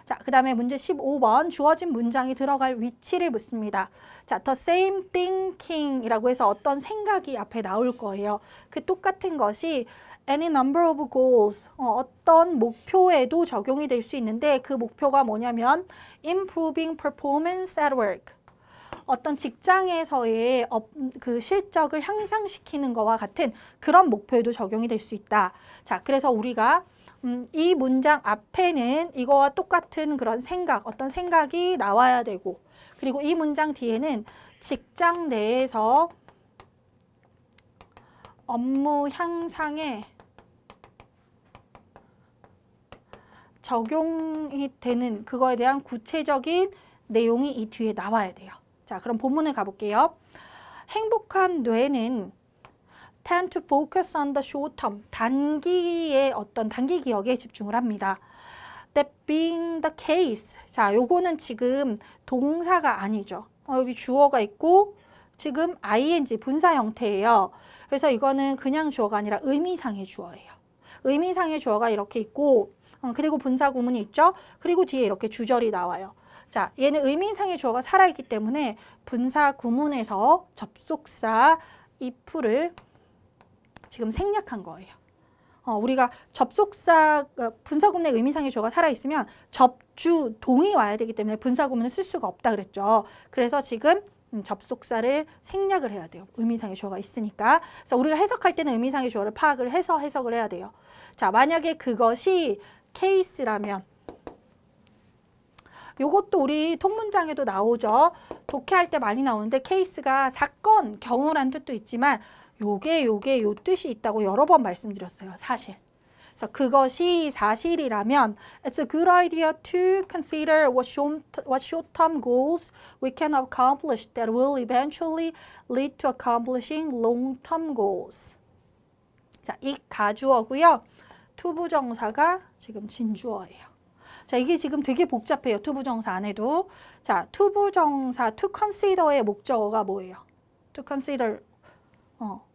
자, 그 다음에 문제 15번 주어진 문장이 들어갈 위치를 묻습니다. 자, the same thinking 이라고 해서 어떤 생각이 앞에 나올 거예요. 그 똑같은 것이 any number of goals, 어떤 목표에도 적용이 될 수 있는데 그 목표가 뭐냐면 improving performance at work. 어떤 직장에서의 그 실적을 향상시키는 것과 같은 그런 목표에도 적용이 될 수 있다. 자, 그래서 우리가 이 문장 앞에는 이거와 똑같은 그런 생각, 어떤 생각이 나와야 되고, 그리고 이 문장 뒤에는 직장 내에서 업무 향상에 적용이 되는 그거에 대한 구체적인 내용이 이 뒤에 나와야 돼요. 자, 그럼 본문을 가볼게요. 행복한 뇌는 tend to focus on the short term. 단기의 어떤 단기 기억에 집중을 합니다. That being the case. 자, 요거는 지금 동사가 아니죠. 여기 주어가 있고 지금 ing 분사 형태예요. 그래서 이거는 그냥 주어가 아니라 의미상의 주어예요. 의미상의 주어가 이렇게 있고 그리고 분사 구문이 있죠. 그리고 뒤에 이렇게 주절이 나와요. 자, 얘는 의미상의 주어가 살아있기 때문에 분사 구문에서 접속사 if를 지금 생략한 거예요. 우리가 접속사, 분사 구문의 의미상의 주어가 살아있으면 접주, 동이 와야 되기 때문에 분사 구문을 쓸 수가 없다 그랬죠. 그래서 지금 접속사를 생략을 해야 돼요. 의미상의 주어가 있으니까. 그래서 우리가 해석할 때는 의미상의 주어를 파악을 해서 해석을 해야 돼요. 자, 만약에 그것이 케이스라면 요것도 우리 통문장에도 나오죠. 독해할 때 많이 나오는데 케이스가 사건, 경우란 뜻도 있지만 요게 요 뜻이 있다고 여러 번 말씀드렸어요. 사실. 그래서 그것이 사실이라면 It's a good idea to consider what short-term goals we can accomplish that will eventually lead to accomplishing long-term goals. 자, 이 가주어고요. 투부정사가 지금 진주어예요. 자, 이게 지금 되게 복잡해요. 투부정사 안에도. 자, 투부정사, to consider의 목적어가 뭐예요? to consider,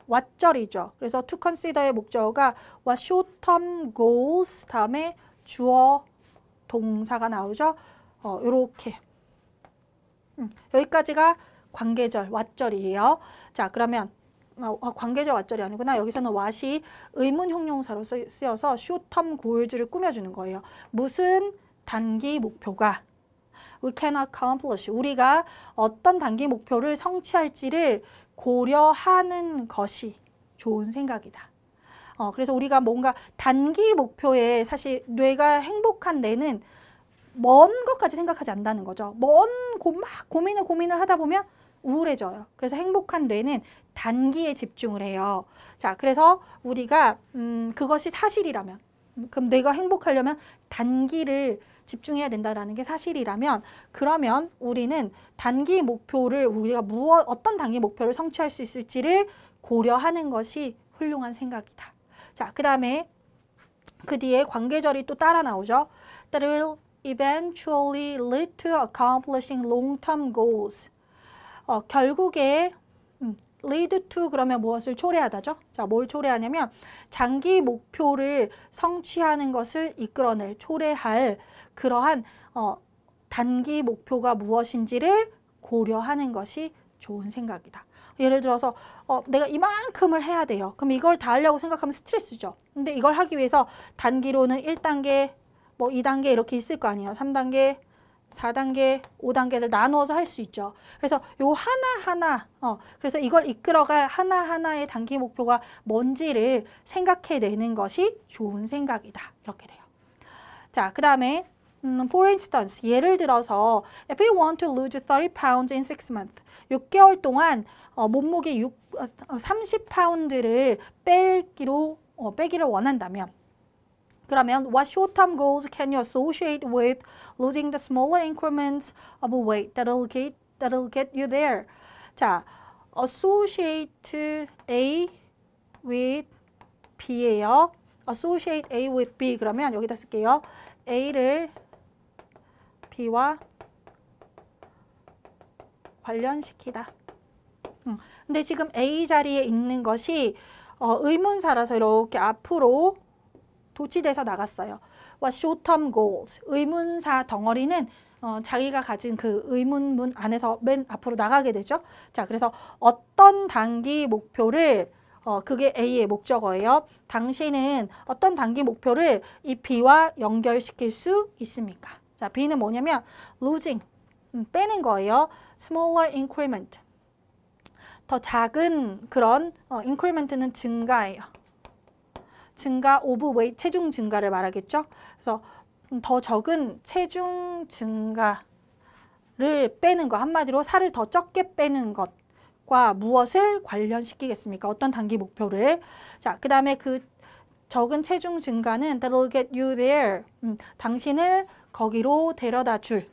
왓절이죠. 그래서 to consider의 목적어가 what short-term goals 다음에 주어, 동사가 나오죠. 요렇게. 여기까지가 관계절, 왓절이에요. 자, 그러면 관계절 왓절이 아니구나. 여기서는 what이 의문 형용사로 쓰여서 short-term goals를 꾸며주는 거예요. 무슨 단기 목표가 we can accomplish, 우리가 어떤 단기 목표를 성취할지를 고려하는 것이 좋은 생각이다. 그래서 우리가 뭔가 단기 목표에 사실 뇌가 행복한 뇌는 먼 것까지 생각하지 않는다는 거죠. 막 고민을 하다 보면 우울해져요. 그래서 행복한 뇌는 단기에 집중을 해요. 자, 그래서 우리가 그것이 사실이라면, 그럼 내가 행복하려면 단기를 집중해야 된다는 게 사실이라면, 그러면 우리는 단기 목표를 우리가 어떤 단기 목표를 성취할 수 있을지를 고려하는 것이 훌륭한 생각이다. 자, 그 다음에 그 뒤에 관계절이 또 따라 나오죠. That will eventually lead to accomplishing long-term goals. 결국에 lead to 그러면 무엇을 초래하다죠? 자, 뭘 초래하냐면 장기 목표를 성취하는 것을 이끌어낼, 초래할 그러한 단기 목표가 무엇인지를 고려하는 것이 좋은 생각이다. 예를 들어서 내가 이만큼을 해야 돼요. 그럼 이걸 다 하려고 생각하면 스트레스죠. 근데 이걸 하기 위해서 단기로는 1단계, 뭐 2단계 이렇게 있을 거 아니에요. 3단계, 4단계, 5단계를 나누어서 할 수 있죠. 그래서 요 하나하나, 그래서 이걸 이끌어갈 하나하나의 단기 목표가 뭔지를 생각해내는 것이 좋은 생각이다. 이렇게 돼요. 자, 그 다음에 for instance, 예를 들어서 if you want to lose 30 pounds in 6 months, 6개월 동안 몸무게 30파운드를 빼기를 원한다면 그러면 what short-term goals can you associate with losing the smaller increments of weight that'll get you there? 자, associate A with B예요. associate A with B 그러면 여기다 쓸게요. A를 B와 관련시키다. 근데 지금 A 자리에 있는 것이 의문사라서 이렇게 앞으로 도치돼서 나갔어요. What short-term goals? 의문사 덩어리는 자기가 가진 그 의문문 안에서 맨 앞으로 나가게 되죠. 자, 그래서 어떤 단기 목표를 그게 A의 목적어예요. 당신은 어떤 단기 목표를 이 B와 연결시킬 수 있습니까? 자, B는 뭐냐면 losing, 빼는 거예요. smaller increment. 더 작은 그런 increment는 증가예요. 증가 of weight, 체중 증가를 말하겠죠. 그래서 더 적은 체중 증가를 빼는 것, 한마디로 살을 더 적게 빼는 것과 무엇을 관련시키겠습니까? 어떤 단기 목표를. 자, 그 다음에 그 적은 체중 증가는 that'll get you there. 당신을 거기로 데려다 줄.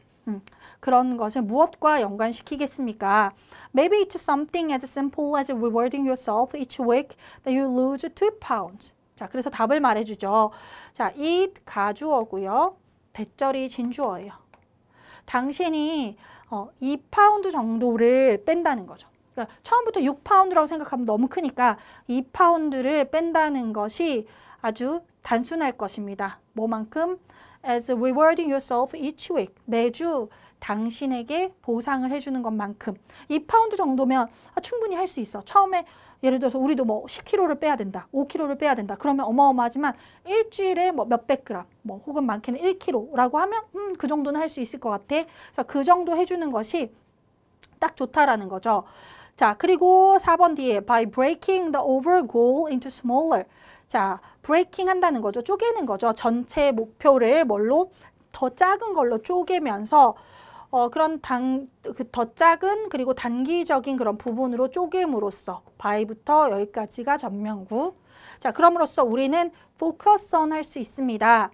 그런 것을 무엇과 연관시키겠습니까? Maybe it's something as simple as rewarding yourself each week that you lose 2 pounds. 자, 그래서 답을 말해주죠. 자, it 가주어고요. 대절이 진주어예요. 당신이 2파운드 정도를 뺀다는 거죠. 그러니까 처음부터 6파운드라고 생각하면 너무 크니까 2파운드를 뺀다는 것이 아주 단순할 것입니다. 뭐만큼? As rewarding yourself each week. 매주 당신에게 보상을 해주는 것만큼. 2파운드 정도면 충분히 할 수 있어. 처음에 예를 들어서 우리도 뭐 10kg를 빼야 된다, 5kg를 빼야 된다. 그러면 어마어마하지만 일주일에 뭐 몇백 그램, 뭐 혹은 많게는 1kg라고 하면 그 정도는 할 수 있을 것 같아. 그래서 그 정도 해주는 것이 딱 좋다라는 거죠. 자, 그리고 4번 뒤에 by breaking the overall goal into smaller. 자, breaking 한다는 거죠. 쪼개는 거죠. 전체 목표를 뭘로? 더 작은 걸로 쪼개면서 그런 더 작은 그리고 단기적인 그런 부분으로 쪼갰으로써 by부터 여기까지가 전명구. 자, 그럼으로써 우리는 focus on 할 수 있습니다.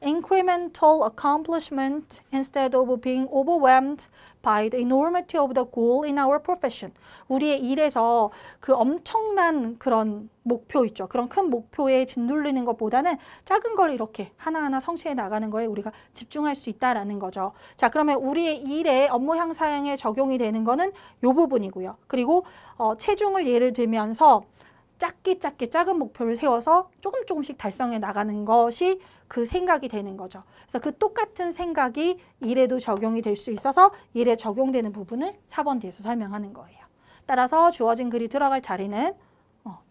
Incremental accomplishment instead of being overwhelmed by the enormity of the goal in our profession. 우리의 일에서 그 엄청난 그런 목표 있죠. 그런 큰 목표에 짓눌리는 것보다는 작은 걸 이렇게 하나하나 성취해 나가는 거에 우리가 집중할 수 있다라는 거죠. 자, 그러면 우리의 일에 업무 향상에 적용이 되는 거는 이 부분이고요. 그리고 체중을 예를 들면서 작게 작은 목표를 세워서 조금씩 달성해 나가는 것이 그 생각이 되는 거죠. 그래서 그 똑같은 생각이 일에도 적용이 될 수 있어서 일에 적용되는 부분을 4번 뒤에서 설명하는 거예요. 따라서 주어진 글이 들어갈 자리는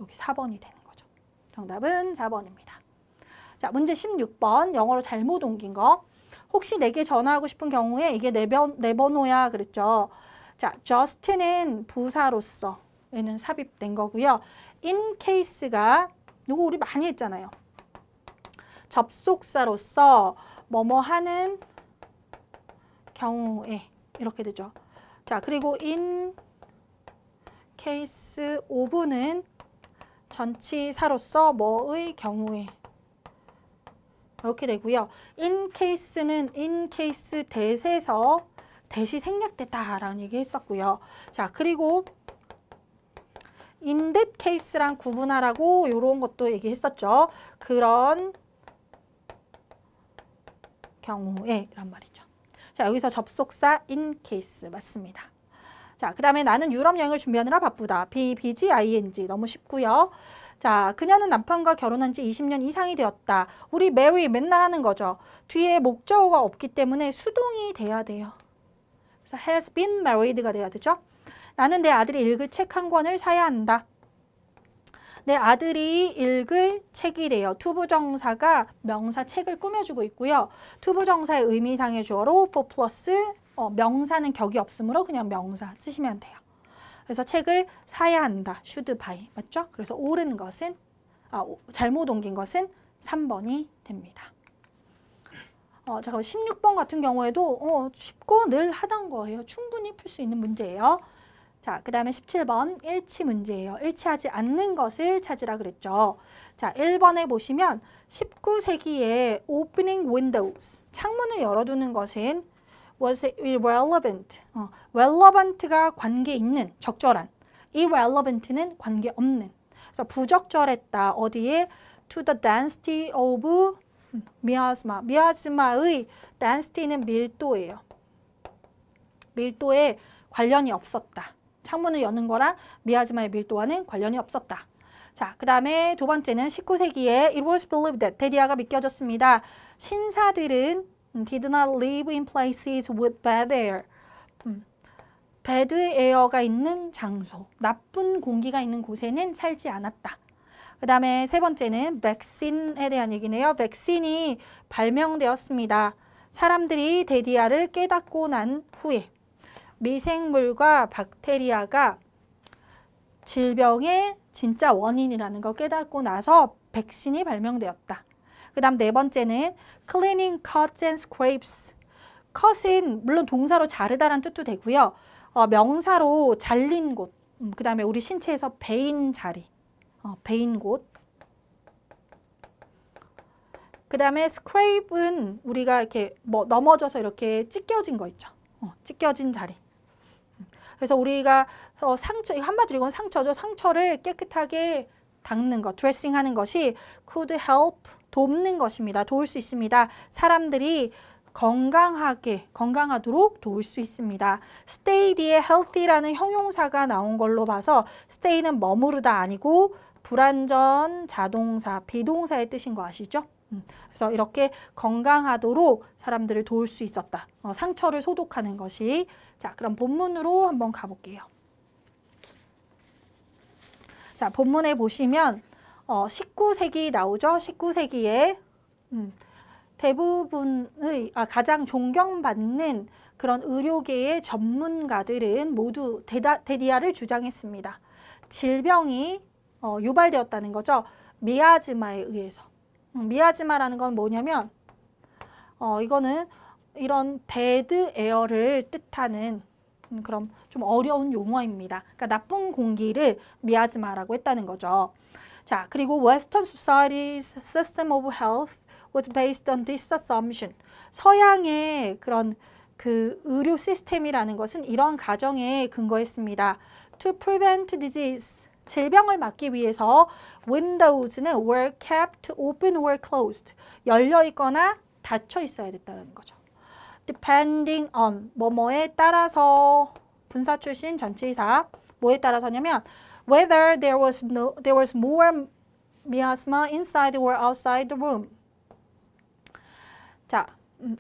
여기 4번이 되는 거죠. 정답은 4번입니다. 자, 문제 16번 영어로 잘못 옮긴 거. 혹시 내게 전화하고 싶은 경우에 이게 내 번호야 그랬죠. 자, just는 부사로서 얘는 삽입된 거고요. in case가 이거 우리 많이 했잖아요. 접속사로서 뭐뭐 하는 경우에 이렇게 되죠. 자, 그리고 in case of는 전치사로서 뭐의 경우에 이렇게 되고요. in case는 in case 대세에서 대시 생략됐다라는 얘기 했었고요. 자, 그리고 in that case랑 구분하라고 이런 것도 얘기했었죠. 그런 경우에 이란 말이죠. 자, 여기서 접속사 in case 맞습니다. 자, 그 다음에 나는 유럽 여행을 준비하느라 바쁘다. BG, ING 너무 쉽고요. 자, 그녀는 남편과 결혼한 지 20년 이상이 되었다. 우리 marry 맨날 하는 거죠. 뒤에 목적어가 없기 때문에 수동이 돼야 돼요. 그래서 has been married가 돼야 되죠. 나는 내 아들이 읽을 책 한 권을 사야 한다. 내 아들이 읽을 책이래요. 투부정사가 명사 책을 꾸며주고 있고요. 투부정사의 의미상의 주어로 for 플러스 명사는 격이 없으므로 그냥 명사 쓰시면 돼요. 그래서 책을 사야 한다. should buy. 맞죠? 그래서 옳은 것은 잘못 옮긴 것은 3번이 됩니다. 잠깐만 16번 같은 경우에도 쉽고 늘 하던 거예요. 충분히 풀 수 있는 문제예요. 자, 그 다음에 17번 일치 문제예요. 일치하지 않는 것을 찾으라 그랬죠. 자, 1번에 보시면 19세기에 opening windows, 창문을 열어두는 것은 was irrelevant. relevant가 관계 있는, 적절한. irrelevant는 관계 없는. 그래서 부적절했다. 어디에? to the density of 미아즈마. 미아즈마의 density는 밀도예요. 밀도에 관련이 없었다. 창문을 여는 거랑 미아즈마의 밀도와는 관련이 없었다. 자, 그 다음에 두 번째는 19세기에 it was believed that 데리아가 믿겨졌습니다. 신사들은 did not live in places with bad air. bad air가 있는 장소, 나쁜 공기가 있는 곳에는 살지 않았다. 그 다음에 세 번째는 백신에 대한 얘기네요. 백신이 발명되었습니다. 사람들이 데디아를 깨닫고 난 후에 미생물과 박테리아가 질병의 진짜 원인이라는 걸 깨닫고 나서 백신이 발명되었다. 그 다음 네 번째는 cleaning cuts and scrapes. cut은 물론 동사로 자르다란 뜻도 되고요. 명사로 잘린 곳. 그 다음에 우리 신체에서 베인 자리. 베인 곳. 그 다음에 scrape은 우리가 이렇게 뭐 넘어져서 이렇게 찢겨진 거 있죠. 찢겨진 자리. 그래서 우리가 상처, 한마디로 이건 상처죠. 상처를 깨끗하게 닦는 것, 드레싱하는 것이 could help, 돕는 것입니다. 도울 수 있습니다. 사람들이 건강하도록 도울 수 있습니다. stay 뒤에 healthy라는 형용사가 나온 걸로 봐서 stay는 머무르다 아니고 불완전 자동사, 비동사의 뜻인 거 아시죠? 그래서 이렇게 건강하도록 사람들을 도울 수 있었다. 상처를 소독하는 것이. 자, 그럼 본문으로 한번 가볼게요. 자, 본문에 보시면 19세기 나오죠. 19세기에 대부분의 가장 존경받는 그런 의료계의 전문가들은 모두 데디아를 주장했습니다. 질병이 유발되었다는 거죠. 미아즈마에 의해서. 미아즈마라는 건 뭐냐면 이거는 이런 배드 에어를 뜻하는 그런 좀 어려운 용어입니다. 그러니까 나쁜 공기를 미아즈마라고 했다는 거죠. 자, 그리고 Western Society's system of health was based on this assumption. 서양의 그런 그 의료 시스템이라는 것은 이런 가정에 근거했습니다. To prevent disease. 질병을 막기 위해서 windows는 were kept open or closed. 열려 있거나 닫혀 있어야 됐다는 거죠. Depending on 뭐뭐에 따라서 분사 출신 전치사 뭐에 따라서냐면 whether there was more miasma inside or outside the room. 자,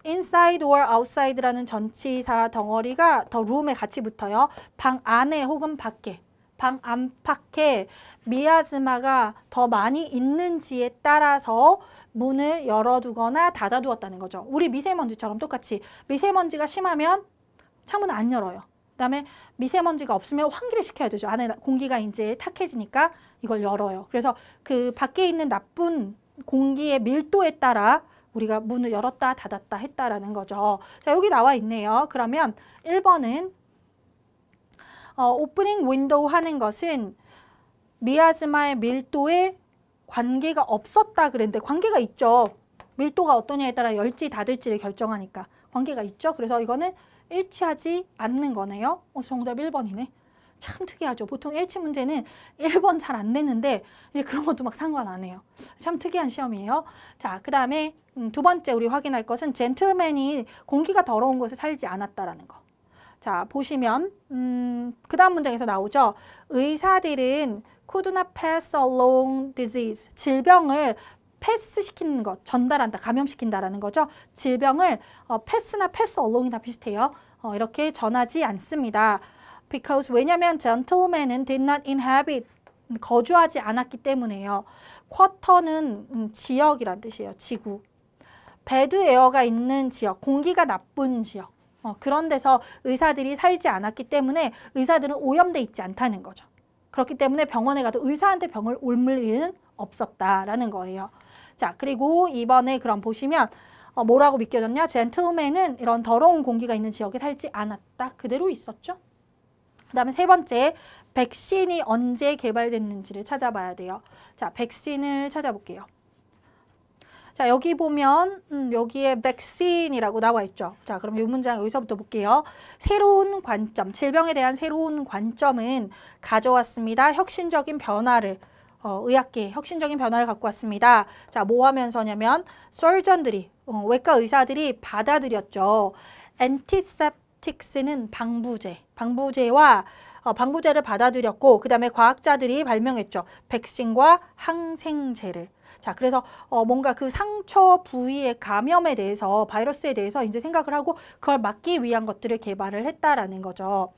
inside or outside라는 전치사 덩어리가 더 room에 같이 붙어요. 방 안에 혹은 밖에. 방 안팎에 미아즈마가 더 많이 있는지에 따라서 문을 열어두거나 닫아두었다는 거죠. 우리 미세먼지처럼 똑같이 미세먼지가 심하면 창문을 안 열어요. 그 다음에 미세먼지가 없으면 환기를 시켜야 되죠. 안에 공기가 이제 탁해지니까 이걸 열어요. 그래서 그 밖에 있는 나쁜 공기의 밀도에 따라 우리가 문을 열었다 닫았다 했다라는 거죠. 자, 여기 나와 있네요. 그러면 1번은 오프닝 윈도우 하는 것은 미아즈마의 밀도에 관계가 없었다 그랬는데 관계가 있죠. 밀도가 어떠냐에 따라 열지 닫을지를 결정하니까 관계가 있죠. 그래서 이거는 일치하지 않는 거네요. 정답 1번이네. 참 특이하죠. 보통 일치 문제는 1번 잘 안 내는데 그런 것도 막 상관 안 해요. 참 특이한 시험이에요. 자, 그 다음에 두 번째 우리 확인할 것은 젠틀맨이 공기가 더러운 곳에 살지 않았다라는 거. 자, 보시면 그 다음 문장에서 나오죠. 의사들은 could not pass along disease. 질병을 패스시키는 것, 전달한다, 감염시킨다라는 거죠. 질병을 패스나 패스 along이나 비슷해요. 이렇게 전하지 않습니다. Because 왜냐면 gentlemen은 did not inhabit. 거주하지 않았기 때문에요. 쿼터는 지역이란 뜻이에요. 지구. 배드 에어가 있는 지역, 공기가 나쁜 지역. 그런 데서 의사들이 살지 않았기 때문에 의사들은 오염돼 있지 않다는 거죠. 그렇기 때문에 병원에 가도 의사한테 병을 옮을 일은 없었다라는 거예요. 자, 그리고 이번에 그럼 보시면 뭐라고 믿겨졌냐? 젠틀맨은 이런 더러운 공기가 있는 지역에 살지 않았다. 그대로 있었죠. 그 다음에 세 번째, 백신이 언제 개발됐는지를 찾아봐야 돼요. 자, 백신을 찾아볼게요. 자, 여기 보면 여기에 백신이라고 나와 있죠. 자, 그럼 이 문장 여기서부터 볼게요. 새로운 관점, 질병에 대한 새로운 관점은 가져왔습니다. 혁신적인 변화를, 의학계에 혁신적인 변화를 갖고 왔습니다. 자, 뭐 하면서냐면 서전들이, 외과 의사들이 받아들였죠. antiseptic 디agnostics는 방부제와 방부제를 받아들였고 그 다음에 과학자들이 발명했죠. 백신과 항생제를. 자, 그래서 뭔가 그 상처 부위의 감염에 대해서 바이러스에 대해서 이제 생각을 하고 그걸 막기 위한 것들을 개발을 했다라는 거죠.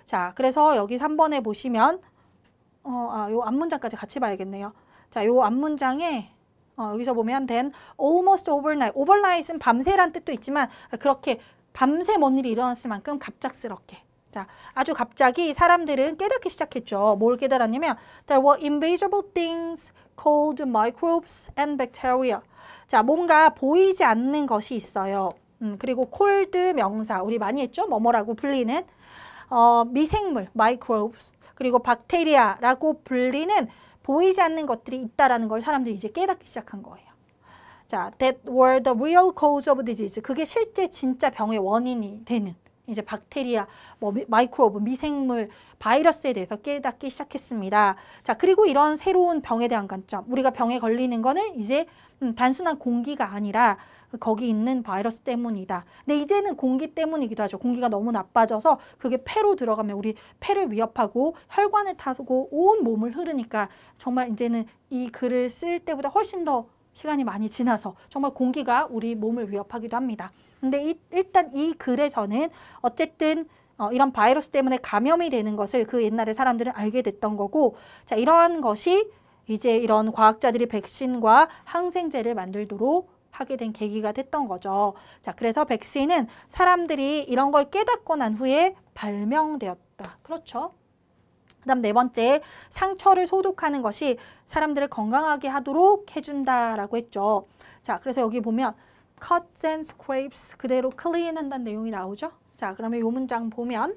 자, 그래서 여기 3번에 보시면 요 앞문장까지 같이 봐야겠네요. 자, 요 앞문장에 여기서 보면 then almost overnight. overnight은 밤새란 뜻도 있지만 그렇게 밤새 뭔 일이 일어났을 만큼 갑작스럽게. 자, 아주 갑자기 사람들은 깨닫기 시작했죠. 뭘 깨달았냐면 there were invisible things called microbes and bacteria. 자, 뭔가 보이지 않는 것이 있어요. 그리고 cold 명사, 우리 많이 했죠? 뭐뭐라고 불리는 미생물, microbes, 그리고 박테리아라고 불리는 보이지 않는 것들이 있다라는 걸 사람들이 이제 깨닫기 시작한 거예요. 자, that were the real cause of disease. 그게 실제 진짜 병의 원인이 되는 이제 박테리아, 마이크로브, 미생물, 바이러스에 대해서 깨닫기 시작했습니다. 자, 그리고 이런 새로운 병에 대한 관점. 우리가 병에 걸리는 거는 이제 단순한 공기가 아니라 거기 있는 바이러스 때문이다. 근데 이제는 공기 때문이기도 하죠. 공기가 너무 나빠져서 그게 폐로 들어가면 우리 폐를 위협하고 혈관을 타고 온 몸을 흐르니까 정말 이제는 이 글을 쓸 때보다 훨씬 더 시간이 많이 지나서 정말 공기가 우리 몸을 위협하기도 합니다. 근데 일단 이 글에서는 어쨌든 이런 바이러스 때문에 감염이 되는 것을 그 옛날에 사람들은 알게 됐던 거고, 자, 이러한 것이 이제 이런 과학자들이 백신과 항생제를 만들도록 하게 된 계기가 됐던 거죠. 자, 그래서 백신은 사람들이 이런 걸 깨닫고 난 후에 발명되었다. 그렇죠? 그다음 네 번째, 상처를 소독하는 것이 사람들을 건강하게 하도록 해준다라고 했죠. 자, 그래서 여기 보면 cuts and scrapes 그대로 clean 한다는 내용이 나오죠. 자, 그러면 이 문장 보면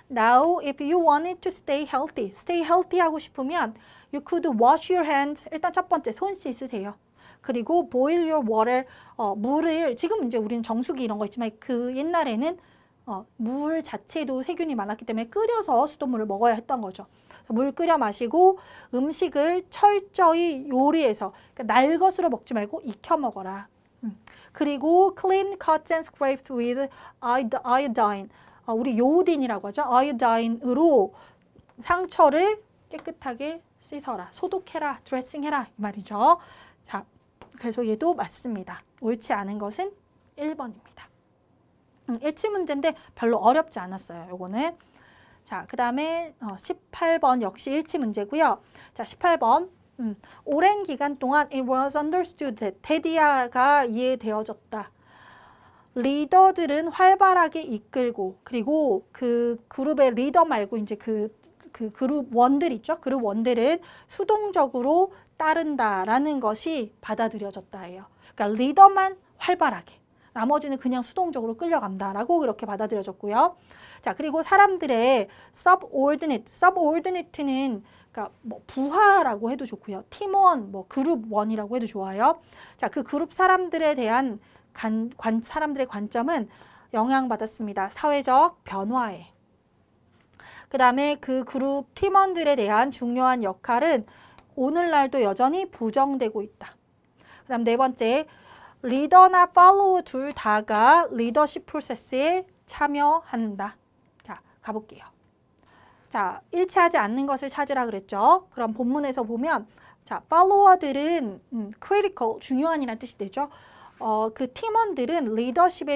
Now, if you wanted to stay healthy 하고 싶으면 you could wash your hands. 일단 첫 번째, 손 씻으세요. 그리고 boil your water, 물을, 지금 이제 우리는 정수기 이런 거 있지만 그 옛날에는 물 자체도 세균이 많았기 때문에 끓여서 수돗물을 먹어야 했던 거죠. 물 끓여 마시고 음식을 철저히 요리해서, 그러니까 날 것으로 먹지 말고 익혀 먹어라. 그리고 clean cuts and scrapes with iodine. 우리 요오딘이라고 하죠. 아이오다인으로 상처를 깨끗하게 씻어라. 소독해라. 드레싱해라. 이 말이죠. 자, 그래서 얘도 맞습니다. 옳지 않은 것은 1번입니다. 일치 문제인데 별로 어렵지 않았어요. 요거는. 자, 그 다음에 18번 역시 일치 문제고요. 자, 18번. 오랜 기간 동안 it was understood that 테디아가 이해되어졌다. 리더들은 활발하게 이끌고, 그리고 그 그룹의 리더 말고 이제 그 그룹 원들 있죠? 그룹 원들은 수동적으로 따른다라는 것이 받아들여졌다예요. 그러니까 리더만 활발하게, 나머지는 그냥 수동적으로 끌려간다라고 그렇게 받아들여졌고요. 자, 그리고 사람들의 subordinate는 그러니까 뭐 부하라고 해도 좋고요. 팀원, 뭐 그룹 원이라고 해도 좋아요. 자, 그 그룹 사람들에 대한 사람들의 관점은 영향받았습니다. 사회적 변화에. 그 다음에 그 그룹 팀원들에 대한 중요한 역할은 오늘날도 여전히 부정되고 있다. 그 다음 네 번째, 리더나 팔로워 둘 다가 리더십 프로세스에 참여한다. 자, 가볼게요. 자, 일치하지 않는 것을 찾으라 그랬죠. 그럼 본문에서 보면, 자, 팔로워들은 critical, 중요한이라는 뜻이 되죠. 그 팀원들은 리더십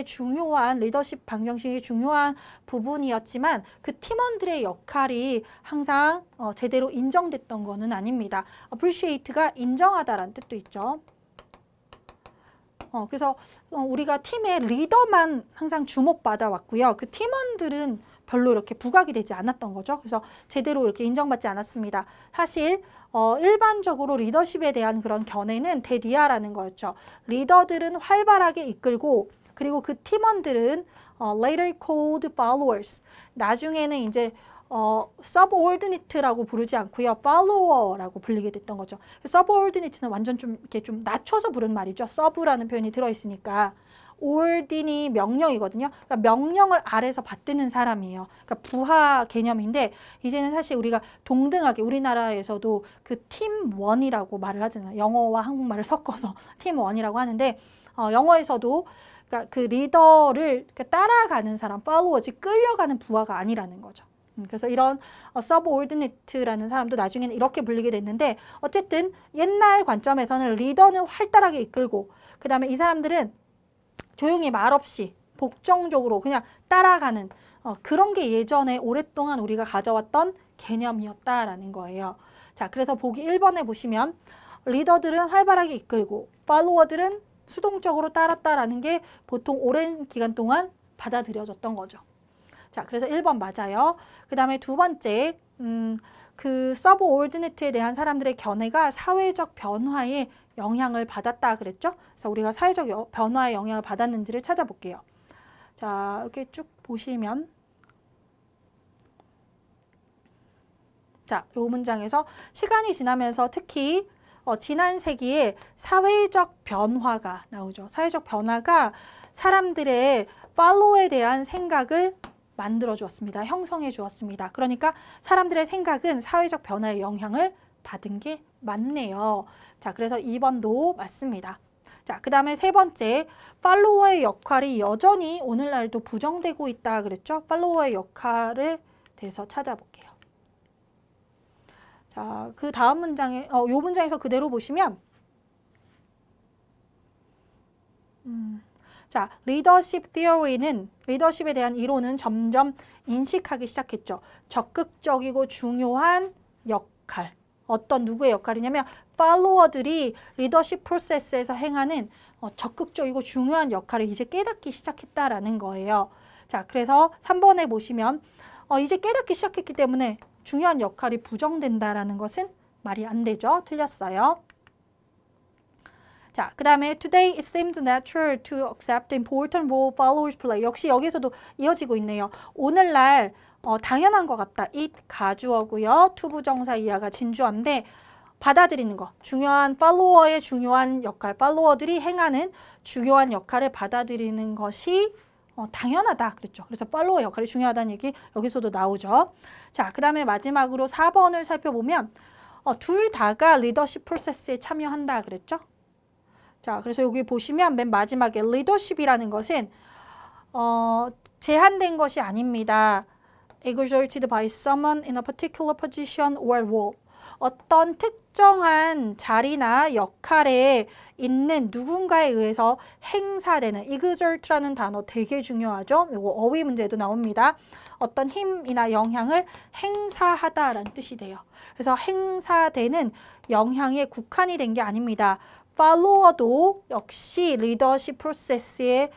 방정식이 중요한 부분이었지만 그 팀원들의 역할이 항상 제대로 인정됐던 거는 아닙니다. appreciate가 인정하다라는 뜻도 있죠. 그래서 우리가 팀의 리더만 항상 주목받아 왔고요. 그 팀원들은 별로 이렇게 부각이 되지 않았던 거죠. 그래서 제대로 이렇게 인정받지 않았습니다. 사실 일반적으로 리더십에 대한 그런 견해는 데디아라는 거였죠. 리더들은 활발하게 이끌고, 그리고 그 팀원들은 later called followers. 나중에는 이제 subordinate라고 부르지 않고요. follower라고 불리게 됐던 거죠. subordinate는 완전 좀 이렇게 좀 낮춰서 부른 말이죠. sub라는 표현이 들어있으니까. ordin이 명령이거든요. 그러니까 명령을 아래서 받드는 사람이에요. 그러니까 부하 개념인데, 이제는 사실 우리가 동등하게 우리나라에서도 그 팀원이라고 말을 하잖아요. 영어와 한국말을 섞어서 팀원이라고 하는데, 영어에서도 그러니까 그 리더를 따라가는 사람, 팔로워지 끌려가는 부하가 아니라는 거죠. 그래서 이런 서브오르디네이트라는 사람도 나중에는 이렇게 불리게 됐는데 어쨌든 옛날 관점에서는 리더는 활달하게 이끌고 그 다음에 이 사람들은 조용히 말없이 복정적으로 그냥 따라가는 그런 게 예전에 오랫동안 우리가 가져왔던 개념이었다라는 거예요. 자, 그래서 보기 1번에 보시면 리더들은 활발하게 이끌고 팔로워들은 수동적으로 따랐다라는 게 보통 오랜 기간 동안 받아들여졌던 거죠. 자, 그래서 1번 맞아요. 그 다음에 두 번째, 그 서브오르디네이트에 대한 사람들의 견해가 사회적 변화에 영향을 받았다 그랬죠? 그래서 우리가 사회적 변화에 영향을 받았는지를 찾아볼게요. 자, 이렇게 쭉 보시면 자, 이 문장에서 시간이 지나면서 특히 지난 세기에 사회적 변화가 나오죠. 사회적 변화가 사람들의 팔로우에 대한 생각을 만들어 주었습니다. 형성해 주었습니다. 그러니까 사람들의 생각은 사회적 변화의 영향을 받은 게 맞네요. 자, 그래서 2번도 맞습니다. 자, 그 다음에 세 번째, 팔로워의 역할이 여전히 오늘날도 부정되고 있다 그랬죠? 팔로워의 역할에 대해서 찾아볼게요. 자, 그 다음 문장에, 요 문장에서 그대로 보시면 자, 리더십 티어리는 리더십에 대한 이론은 점점 인식하기 시작했죠. 적극적이고 중요한 역할. 어떤 누구의 역할이냐면 팔로워들이 리더십 프로세스에서 행하는 적극적이고 중요한 역할을 이제 깨닫기 시작했다라는 거예요. 자, 그래서 3번에 보시면 이제 깨닫기 시작했기 때문에 중요한 역할이 부정된다라는 것은 말이 안 되죠. 틀렸어요. 자, 그 다음에 Today it seems natural to accept the important role followers play. 역시 여기서도 이어지고 있네요. 오늘날 당연한 것 같다. it 가주어고요. to 부정사 이하가 진주어인데 받아들이는 거. 중요한 팔로워의 중요한 역할, 팔로워들이 행하는 중요한 역할을 받아들이는 것이 당연하다 그랬죠. 그래서 팔로워 역할이 중요하다는 얘기 여기서도 나오죠. 자, 그 다음에 마지막으로 4번을 살펴보면 둘 다가 리더십 프로세스에 참여한다 그랬죠. 자, 그래서 여기 보시면 맨 마지막에 리더십이라는 것은 제한된 것이 아닙니다. exerted by someone in a particular position or role. 어떤 특정한 자리나 역할에 있는 누군가에 의해서 행사되는 exert라는 단어 되게 중요하죠. 이거 어휘 문제에도 나옵니다. 어떤 힘이나 영향을 행사하다라는 뜻이 돼요. 그래서 행사되는 영향에 국한이 된 게 아닙니다. 팔로워도 역시 리더십 프로세스의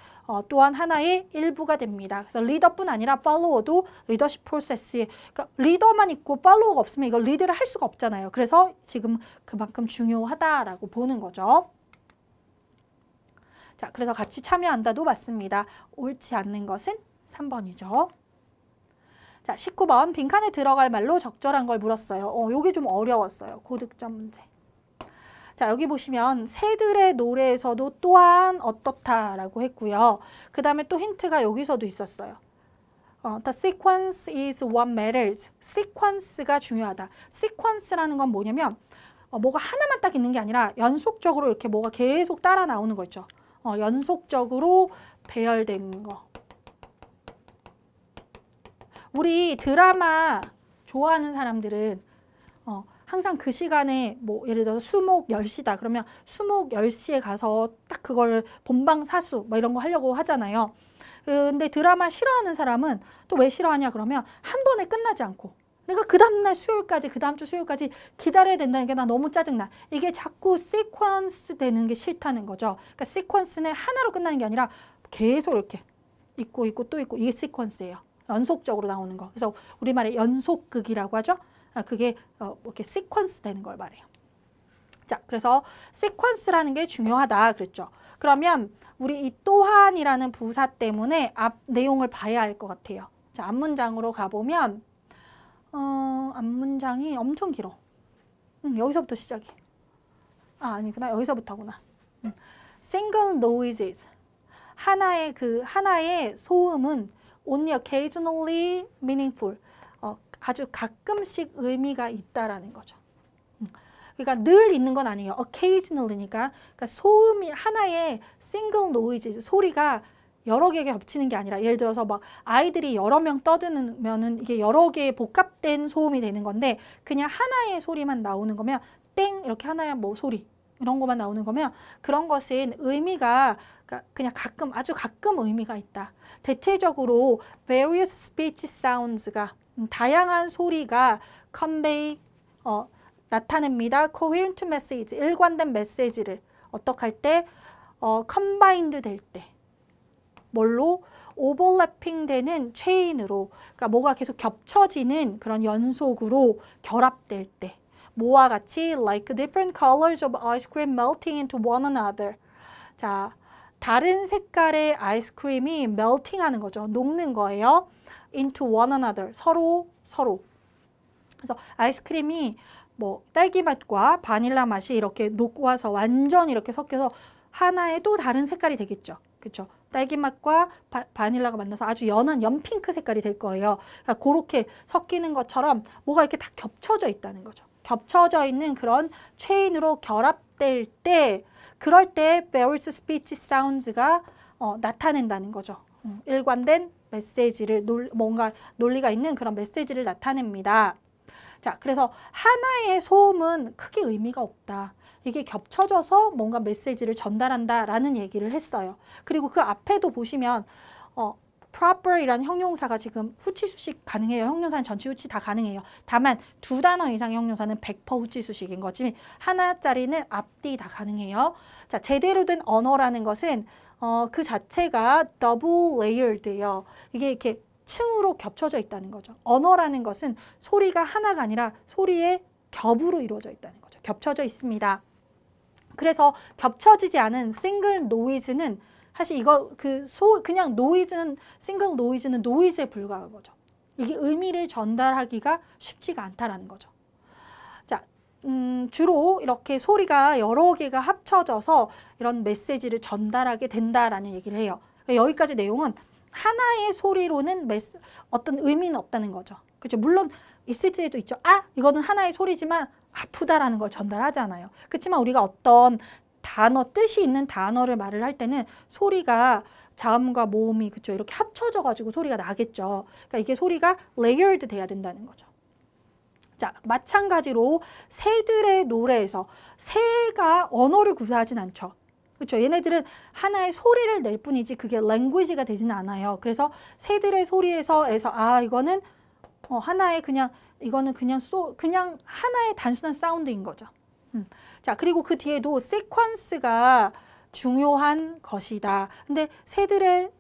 또한 하나의 일부가 됩니다. 그래서 리더뿐 아니라 팔로워도 리더십 프로세스에 그러니까 리더만 있고 팔로워가 없으면 이걸 리드를 할 수가 없잖아요. 그래서 지금 그만큼 중요하다라고 보는 거죠. 자, 그래서 같이 참여한다도 맞습니다. 옳지 않는 것은 3번이죠. 자, 19번 빈칸에 들어갈 말로 적절한 걸 물었어요. 요게 좀 어려웠어요. 고득점 문제. 자, 여기 보시면 새들의 노래에서도 또한 어떻다라고 했고요. 그 다음에 또 힌트가 여기서도 있었어요. The sequence is what matters. sequence가 중요하다. sequence라는 건 뭐냐면 뭐가 하나만 딱 있는 게 아니라 연속적으로 이렇게 뭐가 계속 따라 나오는 거 있죠. 연속적으로 배열된 거. 우리 드라마 좋아하는 사람들은 항상 그 시간에 뭐 예를 들어서 수목 10시다. 그러면 수목 10시에 가서 딱 그거를 본방사수 뭐 이런 거 하려고 하잖아요. 근데 드라마 싫어하는 사람은 또 왜 싫어하냐 그러면 한 번에 끝나지 않고 내가 그 다음날 수요일까지 그 다음 주 수요일까지 기다려야 된다는 게 나 너무 짜증나. 이게 자꾸 시퀀스 되는 게 싫다는 거죠. 그러니까 시퀀스는 하나로 끝나는 게 아니라 계속 이렇게 있고 또 있고 이게 시퀀스예요. 연속적으로 나오는 거. 그래서 우리말에 연속극이라고 하죠. 그게 이렇게 시퀀스 되는 걸 말해요. 자, 그래서 시퀀스라는 게 중요하다 그랬죠. 그러면 우리 이 또한이라는 부사 때문에 앞 내용을 봐야 할 것 같아요. 자, 앞문장으로 가보면 앞문장이 엄청 길어. 여기서부터 시작이. 아니구나. 여기서부터구나. Single noises. 하나의 소음은 only occasionally meaningful. 아주 가끔씩 의미가 있다라는 거죠. 그러니까 늘 있는 건 아니에요. occasionally니까. 그러니까 소음이 하나의 single noise, 소리가 여러 개가 겹치는 게 아니라 예를 들어서 막 아이들이 여러 명 떠드는면은 이게 여러 개의 복합된 소음이 되는 건데 그냥 하나의 소리만 나오는 거면 땡 이렇게 하나의 뭐 소리 이런 것만 나오는 거면 그런 것은 의미가 그냥 가끔 아주 가끔 의미가 있다. 대체적으로 various speech sounds가 다양한 소리가 convey 나타냅니다. coherent message 일관된 메시지를 어떻게 할 때 combined 될 때 뭘로? 오버래핑 되는 체인으로 그러니까 뭐가 계속 겹쳐지는 그런 연속으로 결합될 때 뭐와 같이 like different colors of ice cream melting into one another. 자, 다른 색깔의 아이스크림이 melting 하는 거죠. 녹는 거예요. into one another. 서로. 그래서 아이스크림이 뭐 딸기 맛과 바닐라 맛이 이렇게 녹아서 완전 이렇게 섞여서 하나의 또 다른 색깔이 되겠죠. 그렇죠? 딸기 맛과 바닐라가 만나서 아주 연한 연핑크 색깔이 될 거예요. 그러니까 그렇게 섞이는 것처럼 뭐가 이렇게 다 겹쳐져 있다는 거죠. 겹쳐져 있는 그런 체인으로 결합될 때 그럴 때 various speech sounds가 나타낸다는 거죠. 일관된 메시지를 뭔가 논리가 있는 그런 메시지를 나타냅니다. 자, 그래서 하나의 소음은 크게 의미가 없다. 이게 겹쳐져서 뭔가 메시지를 전달한다라는 얘기를 했어요. 그리고 그 앞에도 보시면 proper이라는 형용사가 지금 후치수식 가능해요. 형용사는 전치 후치 다 가능해요. 다만 두 단어 이상의 형용사는 100% 후치수식인 거지 하나짜리는 앞뒤 다 가능해요. 자, 제대로 된 언어라는 것은 그 자체가 double layered예요. 이게 이렇게 층으로 겹쳐져 있다는 거죠. 언어라는 것은 소리가 하나가 아니라 소리의 겹으로 이루어져 있다는 거죠. 겹쳐져 있습니다. 그래서 겹쳐지지 않은 싱글 노이즈는 사실 이거 그냥 노이즈는 싱글 노이즈는 노이즈에 불과한 거죠. 이게 의미를 전달하기가 쉽지가 않다라는 거죠. 자, 주로 이렇게 소리가 여러 개가 합쳐져서 이런 메시지를 전달하게 된다라는 얘기를 해요. 여기까지 내용은 하나의 소리로는 어떤 의미는 없다는 거죠. 그렇죠? 물론 있을 때도 있죠. 이거는 하나의 소리지만 아프다라는 걸 전달하잖아요. 그렇지만 우리가 어떤 뜻이 있는 단어를 말을 할 때는 소리가 자음과 모음이 그쵸 이렇게 합쳐져 가지고 소리가 나겠죠. 그러니까 이게 소리가 layered 돼야 된다는 거죠. 자, 마찬가지로 새들의 노래에서 새가 언어를 구사하진 않죠. 그렇죠. 얘네들은 하나의 소리를 낼 뿐이지 그게 language가 되지는 않아요. 그래서 새들의 소리에서 이거는 하나의 이거는 그냥 하나의 단순한 사운드인 거죠. 자, 그리고 그 뒤에도 시퀀스가 중요한 것이다. 근데 새들의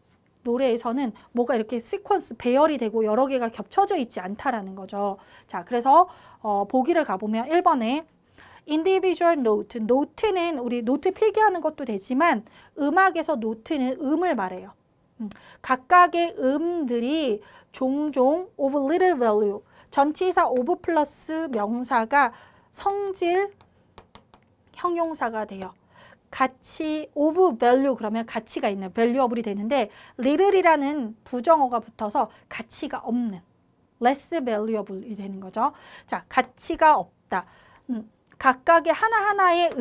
노래에서는 뭐가 이렇게 시퀀스, 배열이 되고 여러 개가 겹쳐져 있지 않다라는 거죠. 자, 그래서 보기를 가보면 1번에 individual note, 노트는 우리 노트 필기하는 것도 되지만 음악에서 노트는 음을 말해요. 각각의 음들이 종종 of little value, 전치사 of 플러스 명사가 성질 형용사가 돼요. 가치 of value 그러면 가치가 있는 valuable이 되는데 little이라는 부정어가 붙어서 가치가 없는 less valuable이 되는 거죠. 자, 가치가 없다. 각각의 하나하나의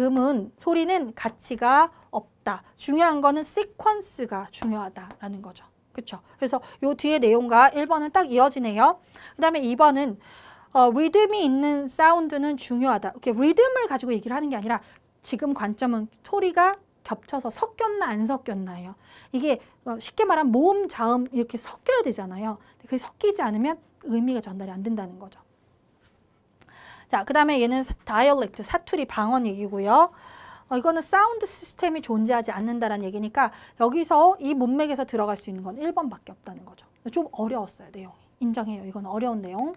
소리는 가치가 없다. 중요한 거는 시퀀스가 중요하다라는 거죠. 그렇죠? 그래서 요 뒤에 내용과 1번은 딱 이어지네요. 그 다음에 2번은 리듬이 있는 사운드는 중요하다. 이렇게 리듬을 가지고 얘기를 하는 게 아니라 지금 관점은 소리가 겹쳐서 섞였나 안 섞였나요. 이게 쉽게 말하면 모음, 자음 이렇게 섞여야 되잖아요. 그게 섞이지 않으면 의미가 전달이 안 된다는 거죠. 자, 그 다음에 얘는 다이얼렉트, 사투리, 방언 얘기고요. 이거는 사운드 시스템이 존재하지 않는다라는 얘기니까 여기서 이 문맥에서 들어갈 수 있는 건 1번밖에 없다는 거죠. 좀 어려웠어요, 내용이. 인정해요. 이건 어려운 내용.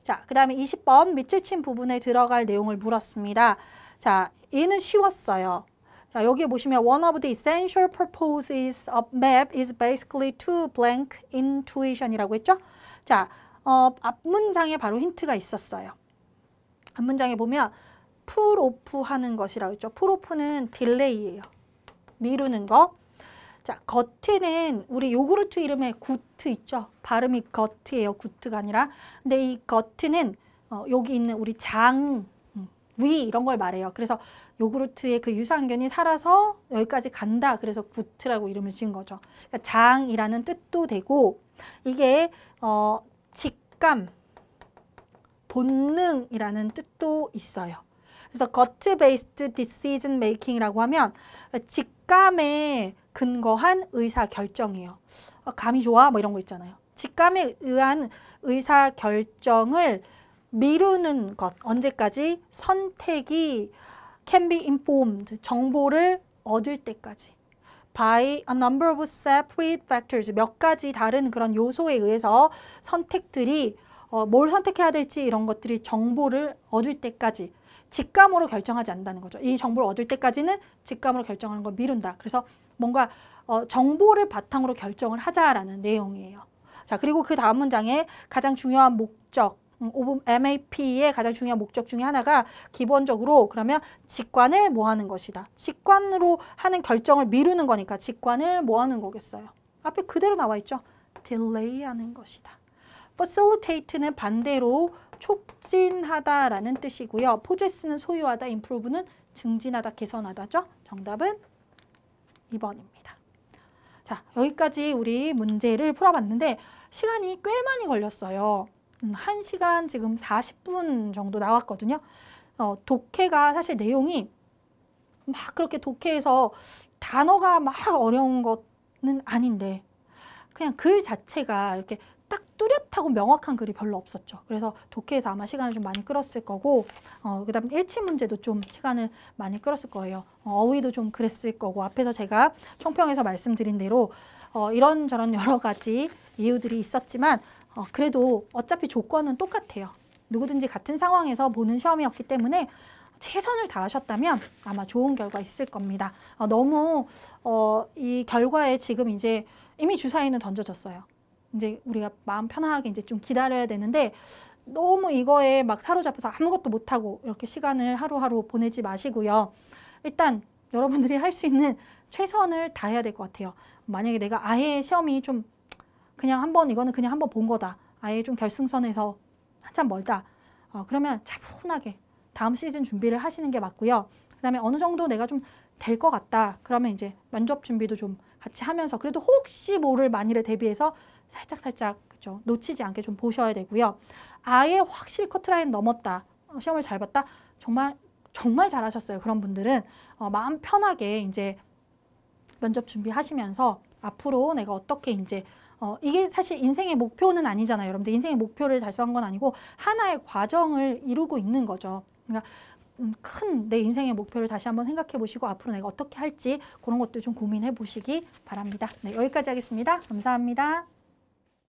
자, 그 다음에 20번 밑줄 친 부분에 들어갈 내용을 물었습니다. 자, 얘는 쉬웠어요. 자, 여기 보시면 one of the essential purposes of map is basically to blank intuition이라고 했죠? 자, 앞문장에 바로 힌트가 있었어요. 앞문장에 보면 풀 오프 하는 것이라고 했죠. 풀 오프는 딜레이예요. 미루는 거. 자, 겉에는 우리 요구르트 이름에 구트 있죠. 발음이 겉이에요. 구트가 아니라. 근데 이 겉은 여기 있는 우리 장, 위 이런 걸 말해요. 그래서 요구르트의 그 유산균이 살아서 여기까지 간다. 그래서 구트라고 이름을 지은 거죠. 그러니까 장이라는 뜻도 되고 이게 직감, 본능이라는 뜻도 있어요. 그래서 gut-based decision making이라고 하면 직감에 근거한 의사 결정이에요. 감이 좋아? 뭐 이런 거 있잖아요. 직감에 의한 의사 결정을 미루는 것, 언제까지? 선택이 can be informed, 정보를 얻을 때까지. by a number of separate factors, 몇 가지 다른 그런 요소에 의해서 선택들이 뭘 선택해야 될지 이런 것들이 정보를 얻을 때까지 직감으로 결정하지 않는다는 거죠. 이 정보를 얻을 때까지는 직감으로 결정하는 걸 미룬다. 그래서 뭔가 정보를 바탕으로 결정을 하자라는 내용이에요. 자, 그리고 그 다음 문장에 가장 중요한 목적, MAP의 가장 중요한 목적 중에 하나가 기본적으로 그러면 직관을 뭐 하는 것이다. 직관으로 하는 결정을 미루는 거니까 직관을 뭐 하는 거겠어요. 앞에 그대로 나와 있죠. delay 하는 것이다. facilitate는 반대로 촉진하다라는 뜻이고요. possess는 소유하다, improve는 증진하다, 개선하다죠. 정답은 2번입니다. 자, 여기까지 우리 문제를 풀어봤는데 시간이 꽤 많이 걸렸어요. 1시간 지금 40분 정도 나왔거든요. 독해가 사실 내용이 막 그렇게 독해에서 단어가 막 어려운 것은 아닌데 그냥 글 자체가 이렇게 딱 뚜렷하고 명확한 글이 별로 없었죠. 그래서 독해에서 아마 시간을 좀 많이 끌었을 거고 그다음에 일치 문제도 좀 시간을 많이 끌었을 거예요. 어휘도 좀 그랬을 거고 앞에서 제가 총평에서 말씀드린 대로 이런저런 여러 가지 이유들이 있었지만 그래도 어차피 조건은 똑같아요. 누구든지 같은 상황에서 보는 시험이었기 때문에 최선을 다하셨다면 아마 좋은 결과 있을 겁니다. 너무 이 결과에 지금 이제 이미 주사위는 던져졌어요. 이제 우리가 마음 편하게 이제 좀 기다려야 되는데 너무 이거에 막 사로잡혀서 아무것도 못하고 이렇게 시간을 하루하루 보내지 마시고요. 일단 여러분들이 할 수 있는 최선을 다해야 될 것 같아요. 만약에 내가 아예 시험이 좀 그냥 이거는 그냥 한번 본 거다. 아예 좀 결승선에서 한참 멀다. 그러면 차분하게 다음 시즌 준비를 하시는 게 맞고요. 그 다음에 어느 정도 내가 좀 될 것 같다. 그러면 이제 면접 준비도 좀 같이 하면서 그래도 혹시 모를 만일에 대비해서 살짝 그죠? 놓치지 않게 좀 보셔야 되고요. 아예 확실히 커트라인 넘었다. 시험을 잘 봤다. 정말 잘하셨어요. 그런 분들은 마음 편하게 이제 면접 준비하시면서 앞으로 내가 어떻게 이제 이게 사실 인생의 목표는 아니잖아요. 여러분들 인생의 목표를 달성한 건 아니고 하나의 과정을 이루고 있는 거죠. 그러니까 큰 내 인생의 목표를 다시 한번 생각해 보시고 앞으로 내가 어떻게 할지 그런 것도 좀 고민해 보시기 바랍니다. 네, 여기까지 하겠습니다. 감사합니다.